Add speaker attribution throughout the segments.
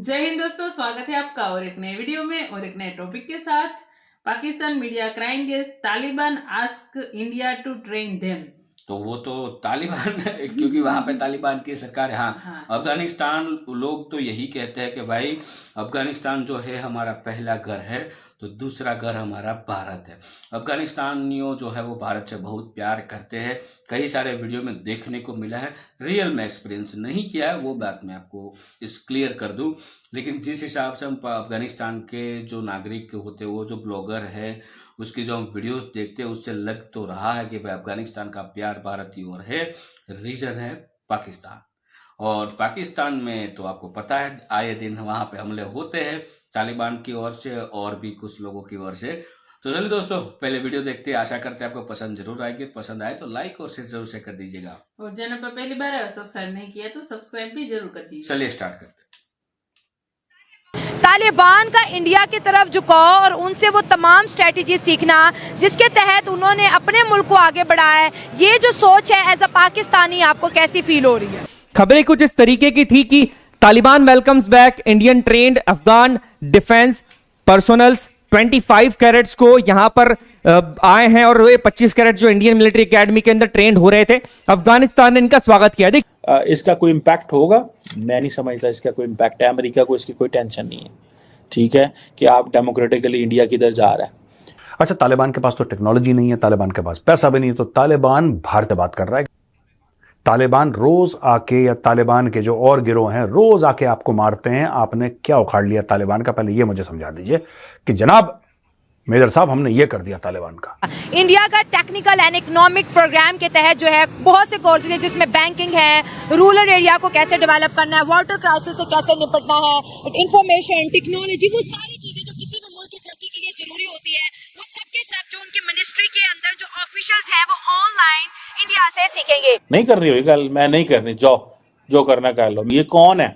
Speaker 1: जय हिंद दोस्तों, स्वागत है आपका और एक नए वीडियो में और एक नए टॉपिक के साथ। Pakistan media crime case, Taliban ask India to train them.
Speaker 2: तो वो तो तालिबान क्योंकि वहाँ पे तालिबान की सरकार है। हाँ, अफगानिस्तान लोग तो यही कहते हैं कि भाई अफगानिस्तान जो है हमारा पहला घर है, तो दूसरा घर हमारा भारत है। अफगानिस्तानियों जो है वो भारत से बहुत प्यार करते हैं। कई सारे वीडियो में देखने को मिला है। रियल में एक्सपीरियंस नहीं किया है, वो बात मैं आपको इस क्लियर कर दूं। लेकिन जिस हिसाब से हम अफगानिस्तान के जो नागरिक होते हैं, वो जो ब्लॉगर है, उसकी जो हम वीडियोस देखते हैं, उससे लग तो रहा है कि भाई अफगानिस्तान का प्यार भारत की ओर है। रीजन है पाकिस्तान। और पाकिस्तान में तो आपको पता है आए दिन वहाँ पे हमले होते हैं तालिबान की ओर से और भी कुछ लोगों की ओर से। तो चलिए दोस्तों, पहले वीडियो देखते हैं। आशा करते हैं आपको पसंद जरूर आएगी। पसंद आए तो लाइक और शेयर जरूर से कर दीजिएगा।
Speaker 1: और चैनल पर पहली बार है, सब्सक्राइब नहीं किया तो सब्सक्राइब भी जरूर कर दीजिए।
Speaker 2: चलिए स्टार्ट करते हैं।
Speaker 3: तालिबान का इंडिया की तरफ झुकाव और उनसे वो तमाम स्ट्रेटजी सीखना जिसके तहत उन्होंने अपने मुल्क को आगे बढ़ाया है, ये जो सोच है एज अ पाकिस्तानी आपको कैसी फील हो रही है?
Speaker 4: खबरें कुछ इस तरीके की थी कि Taliban welcomes back Indian trained Afghan defence personnels 25 cadets को यहां पर आए हैं और ये 25 कैरेट जो इंडियन मिलिट्री एकेडमी के अंदर ट्रेंड हो रहे थे, अफगानिस्तान ने इनका स्वागत किया।
Speaker 5: इसका कोई इम्पैक्ट होगा? मैं नहीं समझता इसका कोई इम्पैक्ट है। अमेरिका को इसकी कोई टेंशन नहीं है, ठीक है, कि आप डेमोक्रेटिकली इंडिया किधर जा रहा है।
Speaker 6: अच्छा, तालिबान के पास तो टेक्नोलॉजी नहीं है, तालिबान के पास पैसा भी नहीं है, तो तालिबान भारत बात कर रहा है। तालिबान रोज आके, या तालिबान के जो और गिरोह हैं रोज आके आपको मारते हैं। आपने क्या उखाड़ लिया तालिबान का? पहले ये मुझे समझा दीजिए कि जनाब मेजर साहब, हमने ये कर दिया तालिबान का।
Speaker 3: इंडिया का टेक्निकल एंड इकोनॉमिक प्रोग्राम के तहत जो है बहुत से कोर्सेज हैं जिसमें बैंकिंग है, रूरल एरिया को कैसे डेवलप करना है, वाटर क्राइसिस से कैसे निपटना है, इंफॉर्मेशन टेक्नोलॉजी, वो सारी चीजें जो किसी भी मुल्क की तरक्की के लिए जरूरी होती है, वो सब के सब जो उनकी मिनिस्ट्री के अंदर जो ऑफिशियल्स हैं वो ऑनलाइन इंडिया से सीखेंगे।
Speaker 5: नहीं कर रही होगी गल, मैं नहीं करनी, जो करना कर लो। ये कौन है?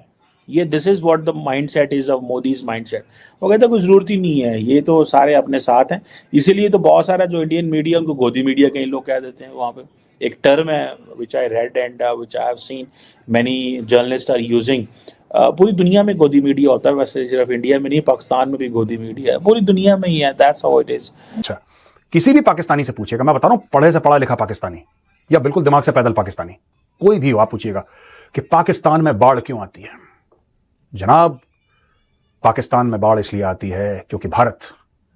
Speaker 5: ये this is what the mindset is of Modi's mindset. वो कहता कोई जरूरत ही नहीं है, ये तो सारे अपने साथ हैं। इसीलिए तो बहुत सारा जो इंडियन मीडिया, उनको गोदी मीडिया कई लोग कह देते हैं। वहाँ पे एक टर्म है which I read and which I have seen many journalist are using. पूरी दुनिया में गोदी मीडिया होता है, वैसे सिर्फ इंडिया में नहीं, पाकिस्तान में भी गोदी मीडिया है, पूरी दुनिया में ही है। That's how it is.
Speaker 6: अच्छा, किसी भी पाकिस्तानी से पूछिएगा, मैं बता रहा हूं, पढ़े से पढ़ा लिखा पाकिस्तानी या बिल्कुल दिमाग से पैदल पाकिस्तानी, कोई भी हो, आप पूछिएगा कि पाकिस्तान में बाढ़ क्यों आती है। जनाब, पाकिस्तान में बाढ़ इसलिए आती है क्योंकि भारत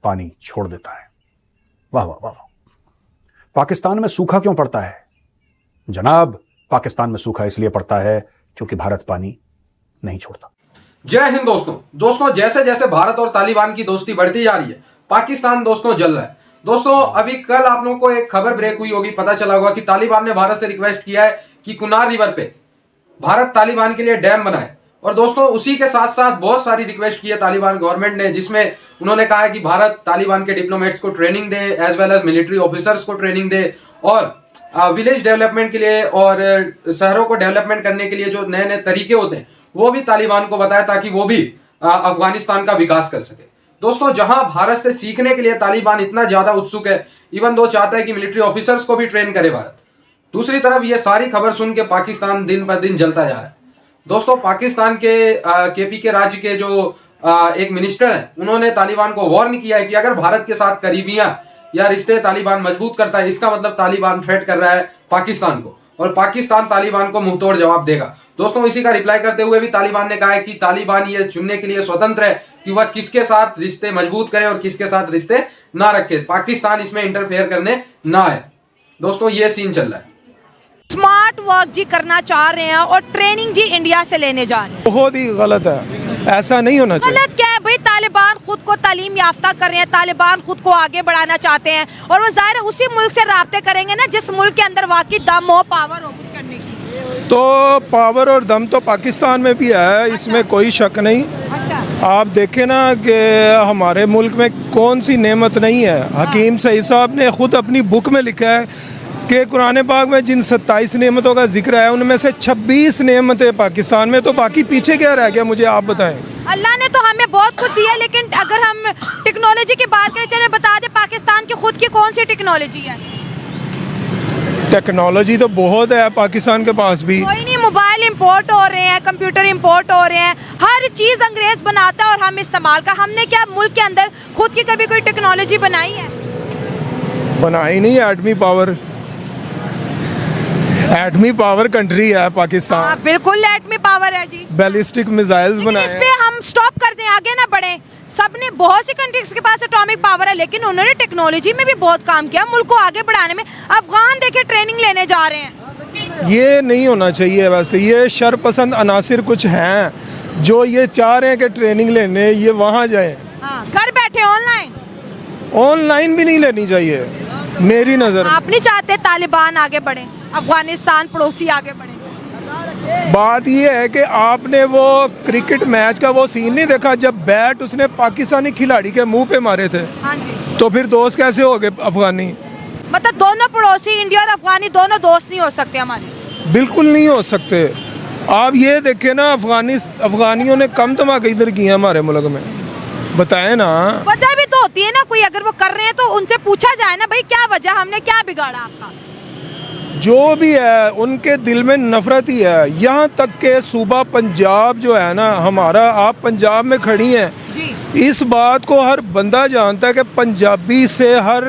Speaker 6: पानी छोड़ देता है। वाह वाह वाह। पाकिस्तान में सूखा क्यों पड़ता है? जनाब, पाकिस्तान में सूखा इसलिए पड़ता है क्योंकि भारत पानी नहीं छोड़ता।
Speaker 7: जय हिंद दोस्तों, जैसे जैसे भारत और तालिबान की दोस्ती बढ़ती जा रही है, पाकिस्तान दोस्तों जल रहा है। दोस्तों, अभी कल आप लोगों को एक खबर ब्रेक हुई होगी, पता चला होगा कि तालिबान ने भारत से रिक्वेस्ट किया है कि कुनार रिवर पे भारत तालिबान के लिए डैम बनाए। और दोस्तों, उसी के साथ साथ बहुत सारी रिक्वेस्ट की है तालिबान गवर्नमेंट ने, जिसमें उन्होंने कहा है कि भारत तालिबान के डिप्लोमेट्स को ट्रेनिंग दे, as well as military officers को ट्रेनिंग दे, और विलेज डेवलपमेंट के लिए और शहरों को डेवलपमेंट करने के लिए जो नए नए तरीके होते हैं वो भी तालिबान को बताए, ताकि वो भी अफगानिस्तान का विकास कर सके। दोस्तों, जहां भारत से सीखने के लिए तालिबान इतना ज्यादा उत्सुक है, इवन दो चाहता है कि मिलिट्री ऑफिसर्स को भी ट्रेन करे भारत, दूसरी तरफ ये सारी खबर सुन के पाकिस्तान दिन पर दिन जलता जा रहा है। दोस्तों, पाकिस्तान के केपी के राज्य के जो एक मिनिस्टर हैं, उन्होंने तालिबान को वार्न किया है कि अगर भारत के साथ करीबियां या रिश्ते तालिबान मजबूत करता है, इसका मतलब तालिबान थ्रेट कर रहा है पाकिस्तान को, और पाकिस्तान तालिबान को मुंहतोड़ जवाब देगा। दोस्तों, इसी का रिप्लाई करते हुए भी तालिबान ने कहा है कि तालिबान ये चुनने के लिए स्वतंत्र है कि वह किसके साथ रिश्ते मजबूत करे और किसके साथ रिश्ते ना रखे, पाकिस्तान इसमें इंटरफेयर करने ना आए। दोस्तों, ये सीन चल रहा है।
Speaker 3: स्मार्ट वर्क जी करना चाह रहे हैं और ट्रेनिंग जी इंडिया से लेने जा रहे हैं।
Speaker 8: बहुत ही गलत है, ऐसा नहीं होना चाहिए।
Speaker 3: गलत क्या है भाई? तालिबान खुद को तालीम याफ्ता कर रहे हैं, तालिबान खुद को आगे बढ़ाना चाहते हैं, और वो जाहिर है उसी मुल्क से राब्ते करेंगे ना जिस मुल्क के अंदर वाकई दम हो, पावर हो कुछ करने की।
Speaker 8: तो पावर और दम तो पाकिस्तान में भी है, इसमें कोई शक नहीं। आप देखें ना कि हमारे मुल्क में कौन सी नेमत नहीं है। हकीम सईद साहब ने खुद अपनी बुक में लिखा है कि कुरान पाक में जिन 27 नेमतों का जिक्र है, उनमें से 26 नेमतें पाकिस्तान में, तो बाकी पीछे क्या रह गया, मुझे आप बताएं।
Speaker 3: अल्लाह ने तो हमें बहुत कुछ दिया, लेकिन अगर हम टेक्नोलॉजी की बात करें, चले बता दें पाकिस्तान की खुद की कौन सी टेक्नोलॉजी है?
Speaker 8: टेक्नोलॉजी तो बहुत है पाकिस्तान के पास भी।
Speaker 3: कोई नहीं, मोबाइल इंपोर्ट हो रहे हैं, कंप्यूटर इंपोर्ट हो रहे हैं, हर चीज अंग्रेज बनाता है और हम इस्तेमाल का। हमने क्या मुल्क के अंदर खुद की कभी कोई टेक्नोलॉजी बनाई है?
Speaker 8: बनाई नहीं। एटमी पावर कंट्री है पाकिस्तान।
Speaker 3: हाँ, बिल्कुल एटमी पावर है जी।
Speaker 8: बैलिस्टिक मिसाइल्स बनाए।
Speaker 3: इस पे हम स्टॉप कर दें, आगे ना बढ़े। सबने, बहुत सी कंट्रीज के पास एटॉमिक पावर है, लेकिन उन्होंने टेक्नोलॉजी में भी बहुत काम किया मुल्क को आगे बढ़ाने में। अफगान देखे ट्रेनिंग लेने जा रहे हैं।
Speaker 8: ये नहीं होना चाहिए। वैसे ये शरपसंद अनासिर कुछ हैं जो ये चाह रहे हैं कि ट्रेनिंग लेने ये वहाँ जाए।
Speaker 3: हाँ, घर बैठे
Speaker 8: ऑनलाइन भी नहीं लेनी चाहिए मेरी नज़र।
Speaker 3: आप नहीं चाहते तालिबान आगे बढ़े, अफगानिस्तान पड़ोसी आगे बढ़े?
Speaker 8: बात ये है कि आपने वो क्रिकेट मैच का वो सीन नहीं देखा जब बैट उसने पाकिस्तानी खिलाड़ी के मुंह पे मारे थे?
Speaker 3: हाँ जी।
Speaker 8: तो फिर दोस्त कैसे हो गए अफगानी?
Speaker 3: मतलब दोनों पड़ोसी, इंडिया और अफगानी दोनों दोस्त नहीं हो सकते हमारे?
Speaker 8: बिल्कुल नहीं हो सकते। आप ये देखे ना, अफगानियों ने कम धमाके इधर किए हमारे मुल्क में, बताए ना।
Speaker 3: वजह भी तो होती है ना कोई, अगर वो कर रहे हैं तो उनसे पूछा जाए ना, भाई क्या वजह, हमने क्या बिगाड़ा आपका?
Speaker 8: जो भी है उनके दिल में नफरत ही है। यहाँ तक के सूबा पंजाब जो है ना हमारा, आप पंजाब में खड़ी हैं
Speaker 3: जी।
Speaker 8: इस बात को हर बंदा जानता है कि पंजाबी से हर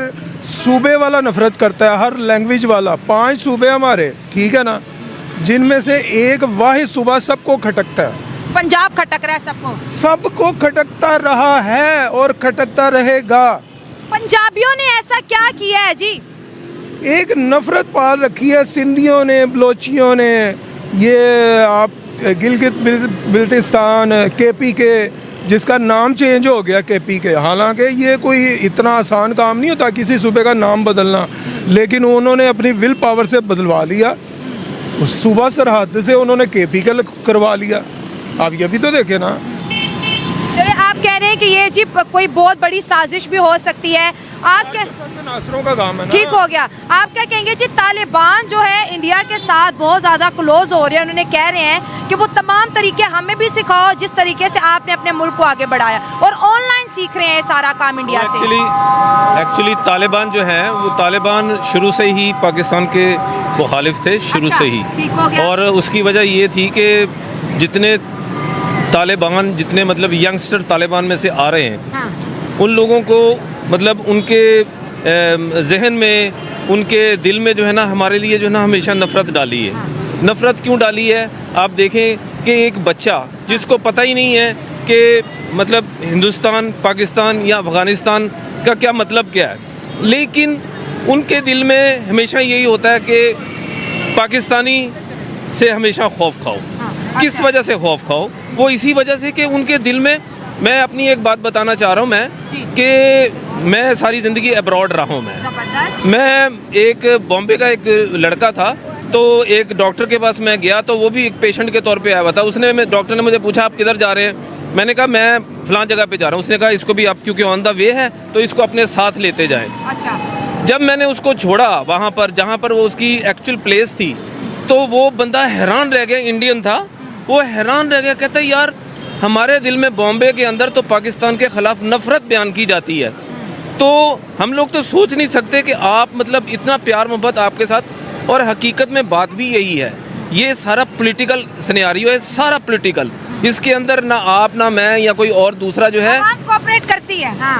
Speaker 8: सूबे वाला नफरत करता है, हर लैंग्वेज वाला। 5 सूबे हमारे, ठीक है ना, जिनमें से एक वाहिद सूबा सबको खटकता है।
Speaker 3: पंजाब खटक रहा है सबको?
Speaker 8: सबको खटकता रहा है और खटकता रहेगा।
Speaker 3: पंजाबियों ने ऐसा क्या किया है जी?
Speaker 8: एक नफरत पाल रखी है सिंधियों ने, बलोचियों ने, ये आप गिलगित बिल्तिस्तान, KPK, जिसका नाम चेंज हो गया KPK। हालांकि ये कोई इतना आसान काम नहीं होता किसी सूबे का नाम बदलना, लेकिन उन्होंने अपनी विल पावर से बदलवा लिया। उस सूबा सरहद से उन्होंने KPK करवा लिया। आप ये भी तो देखे ना।
Speaker 3: चलिए, आप कह रहे हैं कि ये जी कोई बहुत बड़ी साजिश भी हो सकती है। आप क्या,
Speaker 8: नासरों का काम है ना?
Speaker 3: ठीक हो गया। आप क्या कहेंगे जी, तालिबान जो है इंडिया के साथ बहुत ज़्यादा क्लोज हो रहे हैं, उन्होंने कह रहे हैं कि वो तमाम तरीके हमें भी सिखाओ जिस तरीके से आपने अपने मुल्क को आगे बढ़ाया, और ऑनलाइन सीख रहे हैं सारा काम इंडिया से।
Speaker 9: एक्चुअली तालिबान जो है वो तालिबान शुरू से ही पाकिस्तान के मुखालिफ थे, शुरू से ही।
Speaker 3: ठीक हो गया।
Speaker 9: और उसकी वजह ये थी कि जितने तालिबान, जितने मतलब यंगस्टर तालिबान में से आ रहे हैं,
Speaker 3: हाँ।
Speaker 9: उन लोगों को मतलब उनके जहन में, उनके दिल में जो है ना हमारे लिए जो है ना हमेशा नफ़रत डाली है। नफ़रत क्यों डाली है? आप देखें कि एक बच्चा जिसको पता ही नहीं है कि मतलब हिंदुस्तान, पाकिस्तान या अफ़गानिस्तान का क्या मतलब क्या है, लेकिन उनके दिल में हमेशा यही होता है कि पाकिस्तानी से हमेशा खौफ खाओ। किस वजह से खौफ खाओ? वो इसी वजह से कि उनके दिल में, मैं अपनी एक बात बताना चाह रहा हूँ मैं, कि मैं सारी ज़िंदगी अब्रॉड रहा हूँ। मैं एक बॉम्बे का एक लड़का था, तो एक डॉक्टर के पास मैं गया, तो वो भी एक पेशेंट के तौर पे आया हुआ था। डॉक्टर ने मुझे पूछा आप किधर जा रहे हैं? मैंने कहा मैं फ़लाँ जगह पे जा रहा हूँ। उसने कहा इसको भी आप, क्योंकि ऑन द वे है तो इसको अपने साथ लेते जाएँ।
Speaker 3: अच्छा।
Speaker 9: जब मैंने उसको छोड़ा वहाँ पर जहाँ पर वो उसकी एक्चुअल प्लेस थी, तो वो बंदा हैरान रह गया, इंडियन था, वो हैरान रह गया, कहता है यार हमारे दिल में बॉम्बे के अंदर तो पाकिस्तान के ख़िलाफ़ नफ़रत बयान की जाती है, तो हम लोग तो सोच नहीं सकते कि आप मतलब इतना प्यार मोहब्बत आपके साथ। और हकीकत में बात भी यही है, ये सारा पॉलिटिकल सिनेरियो है, सारा पॉलिटिकल। इसके अंदर ना आप ना मैं या कोई और दूसरा जो है
Speaker 3: कोऑपरेट करती है। हाँ।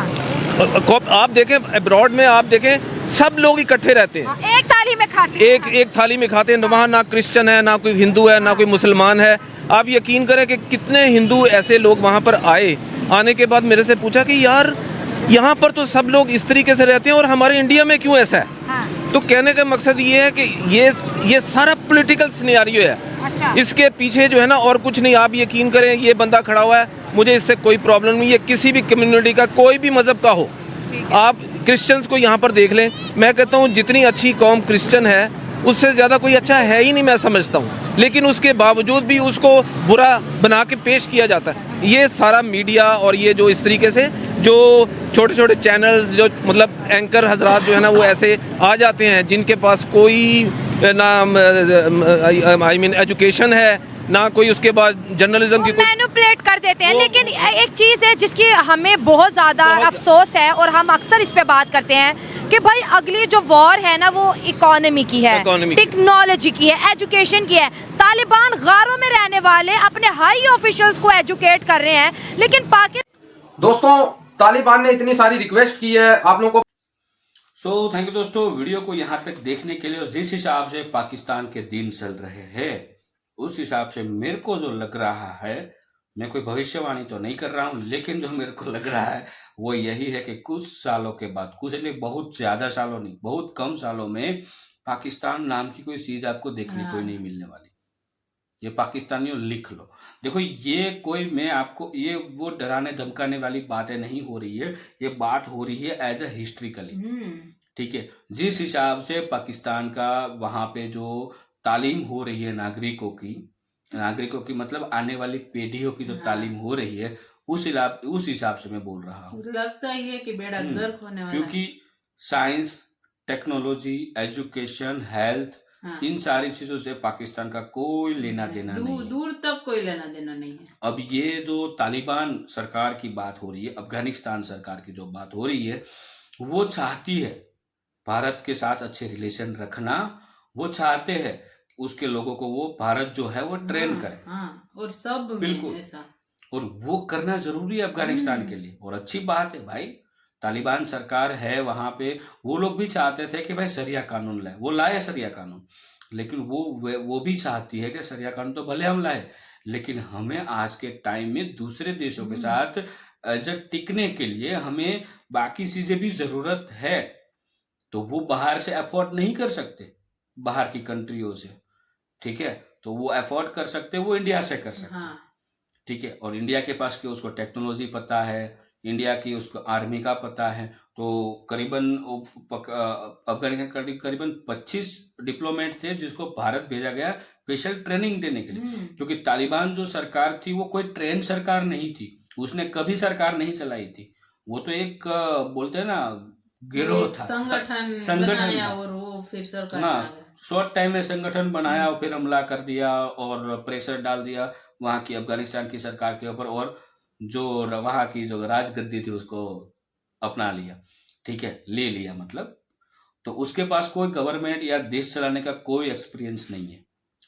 Speaker 9: आप देखें अब्रॉड में, आप देखें सब लोग इकट्ठे रहते हैं,
Speaker 3: एक थाली में खाते हैं।
Speaker 9: एक थाली में खाते हैं। वहाँ ना क्रिश्चियन है, ना कोई हिंदू है, ना कोई मुसलमान है। आप यकीन करें कि कितने हिंदू ऐसे लोग वहाँ पर आए, आने के बाद मेरे से पूछा कि यार यहाँ पर तो सब लोग इस तरीके से रहते हैं और हमारे इंडिया में क्यों ऐसा है?
Speaker 3: हाँ।
Speaker 9: तो कहने का मकसद ये है कि ये सारा पॉलिटिकल सिनेरियो है।
Speaker 3: अच्छा।
Speaker 9: इसके पीछे जो है ना और कुछ नहीं। आप यकीन करें, ये बंदा खड़ा हुआ है, मुझे इससे कोई प्रॉब्लम नहीं है, किसी भी कम्युनिटी का, कोई भी मज़हब का हो। आप क्रिश्चियंस को यहाँ पर देख लें, मैं कहता हूँ जितनी अच्छी कौम क्रिश्चियन है उससे ज़्यादा कोई अच्छा है ही नहीं, मैं समझता हूँ। लेकिन उसके बावजूद भी उसको बुरा बना के पेश किया जाता है। ये सारा मीडिया और ये जो इस तरीके से जो छोटे छोटे चैनल्स, जो मतलब एंकर हजरात जो है ना वो ऐसे आ जाते हैं जिनके पास कोई ना आई मीन एजुकेशन है, ना कोई उसके बाद जर्नलिज्म की
Speaker 3: मैनिपुलेट कर देते हैं। लेकिन एक चीज़ है जिसकी हमें बहुत ज़्यादा अफसोस है और हम अक्सर इस पे बात करते हैं कि भाई अगली जो वॉर है ना वो इकोनॉमी की है,
Speaker 9: Economy।
Speaker 3: टेक्नोलॉजी की है, एजुकेशन की है। तालिबान गारों में रहने वाले अपने हाई ऑफिशियल्स को एजुकेट कर रहे हैं, लेकिन पाकिस्तान
Speaker 7: दोस्तों तालिबान ने इतनी सारी रिक्वेस्ट की है आप लोगों को।
Speaker 2: सो थैंक यू दोस्तों, वीडियो को यहाँ तक देखने के लिए। और जिस हिसाब से पाकिस्तान के दिन चल रहे हैं उस हिसाब से मेरे को जो लग रहा है, मैं कोई भविष्यवाणी तो नहीं कर रहा हूँ, लेकिन जो मेरे को लग रहा है वो यही है कि कुछ सालों के बाद, कुछ नहीं बहुत ज्यादा सालों नहीं, बहुत कम सालों में पाकिस्तान नाम की कोई चीज आपको देखने को ही नहीं मिलने वाली। ये पाकिस्तानियों लिख लो। देखो ये कोई, मैं आपको ये वो डराने धमकाने वाली बातें नहीं हो रही है, ये बात हो रही है एज ए हिस्ट्रिकली। ठीक है, जिस हिसाब से पाकिस्तान का वहां पे जो तालीम हो रही है नागरिकों की मतलब आने वाली पीढ़ियों की जो तालीम हो रही है, उस हिसाब से मैं बोल रहा हूँ।
Speaker 1: लगता ही है कि बेड़ा गर्क होने वाला है।
Speaker 2: क्योंकि साइंस, टेक्नोलॉजी, एजुकेशन, हेल्थ,
Speaker 1: हाँ।
Speaker 2: इन सारी चीजों से पाकिस्तान का कोई लेना देना नहीं है।
Speaker 1: दूर तक कोई लेना देना नहीं है।
Speaker 2: अब ये जो तालिबान सरकार की बात हो रही है, अफगानिस्तान सरकार की जो बात हो रही है, वो चाहती है भारत के साथ अच्छे रिलेशन रखना। वो चाहते हैं उसके लोगों को वो भारत जो है वो ट्रेन करे।
Speaker 1: हाँ, और सब में
Speaker 2: बिल्कुल
Speaker 1: ऐसा।
Speaker 2: और वो करना जरूरी है अफगानिस्तान के लिए। और अच्छी बात है भाई, तालिबान सरकार है वहां पे, वो लोग भी चाहते थे कि भाई शरिया कानून लाए, वो लाए शरिया कानून, लेकिन वो भी चाहती है कि शरिया कानून तो भले हम लाए, लेकिन हमें आज के टाइम में दूसरे देशों के साथ जब टिकने के लिए हमें बाकी चीजें भी जरूरत है, तो वो बाहर से अफोर्ड नहीं कर सकते, बाहर की कंट्रियों से। ठीक है, तो वो अफोर्ड कर सकते, वो इंडिया से कर सकते।
Speaker 1: हाँ।
Speaker 2: ठीक है, और इंडिया के पास कि उसको टेक्नोलॉजी पता है, इंडिया की उसको आर्मी का पता है। तो करीबन अफगानिस्तान करीबन 25 डिप्लोमेट थे जिसको भारत भेजा गया स्पेशल ट्रेनिंग देने के लिए। क्योंकि तालिबान जो सरकार थी वो कोई ट्रेन सरकार नहीं थी, उसने कभी सरकार नहीं चलाई थी। वो तो एक बोलते हैं ना गिरोह था,
Speaker 1: संगठन बनाया और वो फिर सरकार
Speaker 2: हाँ, शॉर्ट टाइम में संगठन बनाया और फिर हमला कर दिया और प्रेशर डाल दिया वहां की अफगानिस्तान की सरकार के ऊपर, और जो वहां की जो राजगद्दी थी उसको अपना लिया। ठीक है, ले लिया मतलब। तो उसके पास कोई गवर्नमेंट या देश चलाने का कोई एक्सपीरियंस नहीं है,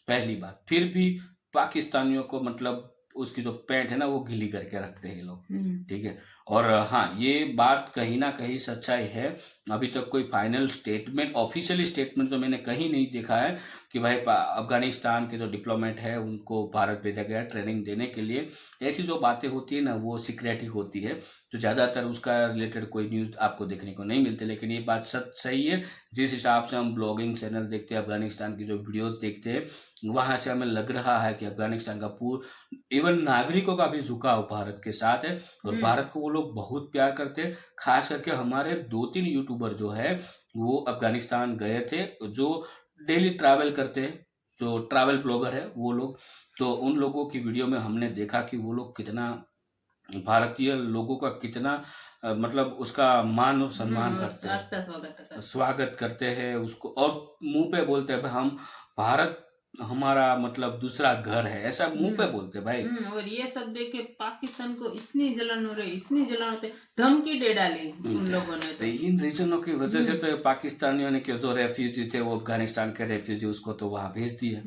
Speaker 2: पहली बात। फिर भी पाकिस्तानियों को मतलब उसकी जो पैंट है ना वो गीली करके रखते हैं लोग। ठीक है, और हाँ ये बात कहीं ना कहीं सच्चाई है। अभी तक कोई फाइनल स्टेटमेंट, ऑफिशियल स्टेटमेंट तो मैंने कहीं नहीं देखा है कि भाई अफगानिस्तान के जो डिप्लोमेट है उनको भारत भेजा गया ट्रेनिंग देने के लिए। ऐसी जो बातें होती है ना वो सीक्रेट ही होती है, तो ज़्यादातर उसका रिलेटेड कोई न्यूज़ आपको देखने को नहीं मिलती। लेकिन ये बात सही है, जिस हिसाब से हम ब्लॉगिंग चैनल देखते हैं, अफगानिस्तान की जो वीडियो देखते हैं, वहाँ से हमें लग रहा है कि अफगानिस्तान का इवन नागरिकों का भी झुकाव भारत के साथ है और भारत को वो लोग बहुत प्यार करते हैं। खास करके हमारे 2-3 यूट्यूबर जो है वो अफगानिस्तान गए थे, जो डेली ट्रैवल करते हैं, जो ट्रैवल ब्लॉगर है वो लोग। तो उन लोगों की वीडियो में हमने देखा कि वो लोग कितना भारतीय लोगों का कितना मतलब उसका मान और सम्मान करते हैं, स्वागत करते हैं उसको, और मुंह पे बोलते हैं हम भारत हमारा मतलब दूसरा घर है, ऐसा मुंह पे बोलते भाई।
Speaker 1: और ये सब देख के पाकिस्तान को इतनी जलन हो रही, इतनी जलन होती, धमकी दे डाली उन लोगों ने।
Speaker 2: तो इन रीजनों की वजह से तो पाकिस्तानियों ने जो रेफ्यूजी थे वो अफगानिस्तान के रेफ्यूजी उसको तो वहां भेज दिया।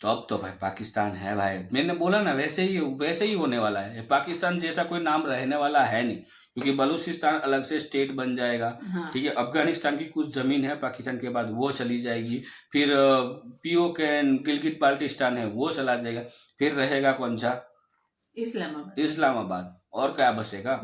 Speaker 2: तो अब तो भाई पाकिस्तान है भाई, मैंने बोला ना वैसे ही होने वाला है। पाकिस्तान जैसा कोई नाम रहने वाला है नहीं, क्योंकि बलूचिस्तान अलग से स्टेट बन जाएगा। ठीक है, अफगानिस्तान की कुछ जमीन है पाकिस्तान के बाद वो चली जाएगी, फिर पीओके गिलगिट बाल्टिस्तान है वो चला जाएगा, फिर रहेगा कौन सा इस्लामाबाद, और क्या बचेगा?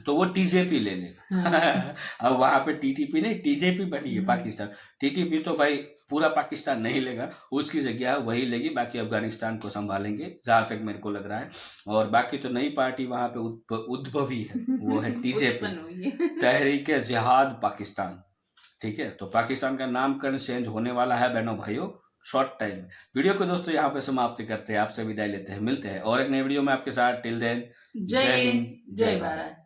Speaker 2: तो वो टीजेपी ले लेगा। अब वहां पे टीटीपी नहीं टीजेपी बनी है पाकिस्तान। टीटीपी तो भाई पूरा पाकिस्तान नहीं लेगा, उसकी जगह वही लेगी, बाकी अफगानिस्तान को संभालेंगे जहां तक मेरे को लग रहा है। और बाकी तो नई पार्टी वहां पे उद्भवी है, वो है टीजेपी, तहरीक जिहाद पाकिस्तान। ठीक है, तो पाकिस्तान का नामकरण चेंज होने वाला है बहनों भाइयों शॉर्ट टाइम। वीडियो को दोस्तों यहाँ पे समाप्त करते हैं, आपसे विदाई लेते हैं, मिलते हैं और एक नए वीडियो में आपके साथ। टिल देन,
Speaker 1: जय हिंद, जय भारत।